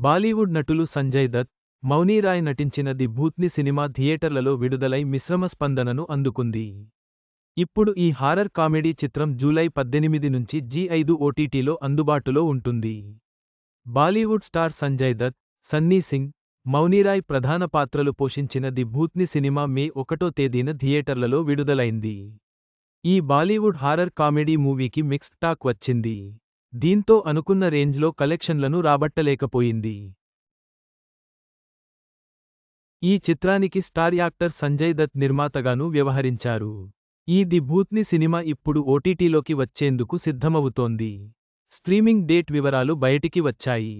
బాలీవుడ్ నటులు సంజయ్ దత్, మౌనీ రాయ్ నటించిన the భూత్ని cinema థియేటర్లలో విడుదలై మిశ్రమ స్పందనను అందుకుంది. ఇప్పుడు ఈ హారర్ కామెడీ చిత్రం జూలై 18 నుంచి జీ5 ఓటీటీలో అందుబాటులో ఉంటుంది. బాలీవుడ్ స్టార్ సంజయ్ దత్, సన్నీ సింగ్, మౌనీరాయ్ ప్రధాన పాత్రలు పోషించిన ది భూత్ని సినిమా మే 1వ తేదీన థియేటర్లలో విడుదలైంది. ఈ బాలీవుడ్ హారర్ కామెడీ మూవీకి మిక్స్డ్ టాక్ వచ్చింది. దీంతో అనుకున్న రేంజ్లో కలెక్షన్లను రాబట్టలేకపోయింది. ఈ చిత్రానికి స్టార్ యాక్టర్ సంజయ్ దత్ నిర్మాతగానూ వ్యవహరించారు. ఈ ది భూత్ని సినిమా ఇప్పుడు ఓటీటీలోకి వచ్చేందుకు సిద్ధమవుతోంది. స్ట్రీమింగ్ డేట్ వివరాలు బయటికి వచ్చాయి.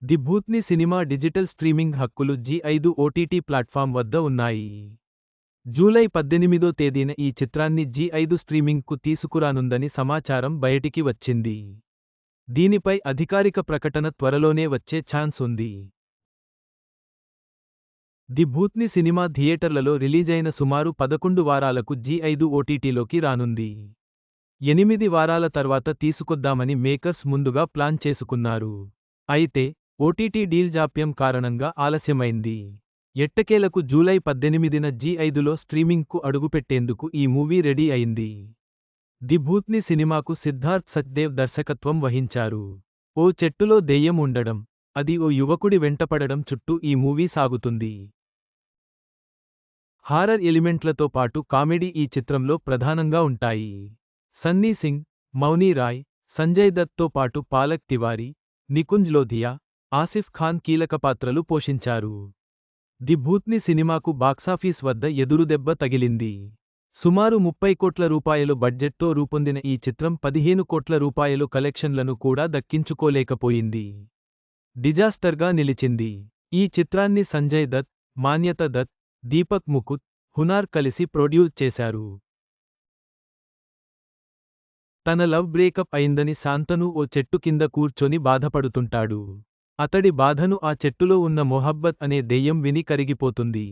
ది భూత్ని సినిమా డిజిటల్ స్ట్రీమింగ్ హక్కులు జీ5 ఓటీటీ ప్లాట్ఫామ్ వద్ద ఉన్నాయి. జూలై 18వ తేదీన ఈ చిత్రాన్ని జీ5 స్ట్రీమింగ్కు తీసుకురానుందని సమాచారం బయటికి వచ్చింది. దీనిపై అధికారిక ప్రకటన త్వరలోనే వచ్చే ఛాన్స్ ఉంది. ది భూత్ని సినిమా థియేటర్లలో రిలీజైన సుమారు 11 వారాలకు జీ5 ఓటీటీలోకి రానుంది. 8 వారాల తర్వాత తీసుకొద్దామని మేకర్స్ ముందుగా ప్లాన్ చేసుకున్నారు. అయితే ఓటీటీ డీల్ జాప్యం కారణంగా ఆలస్యమైంది. ఎట్టకేలకు జూలై 18న జీ5లో స్ట్రీమింగ్కు అడుగుపెట్టేందుకు ఈ మూవీ రెడీ అయింది. ది భూత్ని సినిమాకు సిద్ధార్థ్ సచ్దేవ్ దర్శకత్వం వహించారు. ఓ చెట్టులో దెయ్యం ఉండడం, అది ఓ యువకుడి వెంటపడడం చుట్టూ ఈ మూవీ సాగుతుంది. హారర్ ఎలిమెంట్లతో పాటు కామెడీ ఈ చిత్రంలో ప్రధానంగా ఉంటాయి. సన్నీ సింగ్, మౌనీ రాయ్, సంజయ్ దత్తో పాటు పాలక్ తివారీ, నికుంజ్ లోధియా, ఆసిఫ్ ఖాన్ కీలక పాత్రలు పోషించారు. ది భూత్ని సినిమాకు బాక్సాఫీస్ వద్ద ఎదురుదెబ్బ తగిలింది. సుమారు 30 కోట్ల రూపాయలు బడ్జెట్తో రూపొందిన ఈ చిత్రం 15 కోట్ల రూపాయలు కలెక్షన్లను కూడా దక్కించుకోలేకపోయింది. డిజాస్టర్గా నిలిచింది. ఈ చిత్రాన్ని సంజయ్ దత్, మాన్యత దత్, దీపక్ ముకుత్, హునార్ కలిసి ప్రొడ్యూస్ చేశారు. తన లవ్ బ్రేకప్ అయిందని శాంతను ఓ చెట్టు కింద కూర్చొని బాధపడుతుంటాడు. అతడి బాధను ఆ చెట్టులో ఉన్న మొహబ్బత్ అనే దెయ్యం విని కరిగిపోతుంది.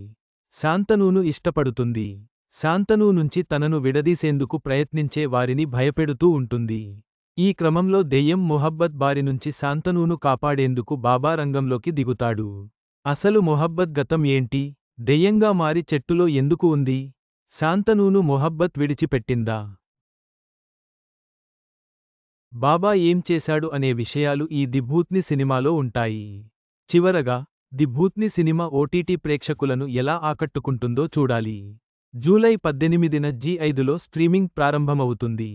శాంతనూను ఇష్టపడుతుంది. శాంతనూ నుంచి తనను విడదీసేందుకు ప్రయత్నించే వారిని భయపెడుతూ ఉంటుంది. ఈ క్రమంలో దెయ్యం మొహబ్బత్ బారి నుంచి శాంతనూను కాపాడేందుకు బాబా రంగంలోకి దిగుతాడు. అసలు మొహబ్బత్ గతం ఏంటి? దెయ్యంగా మారి చెట్టులో ఎందుకు ఉంది? శాంతనూను మొహబ్బత్ విడిచిపెట్టిందా? బాబా ఏం చేశాడు అనే విషయాలు ఈ ది భూత్ని సినిమాలో ఉంటాయి. చివరగా, ది భూత్ని సినిమా ఓటీటీ ప్రేక్షకులను ఎలా ఆకట్టుకుంటుందో చూడాలి. జూలై 18న జీ5లో స్ట్రీమింగ్ ప్రారంభమవుతుంది.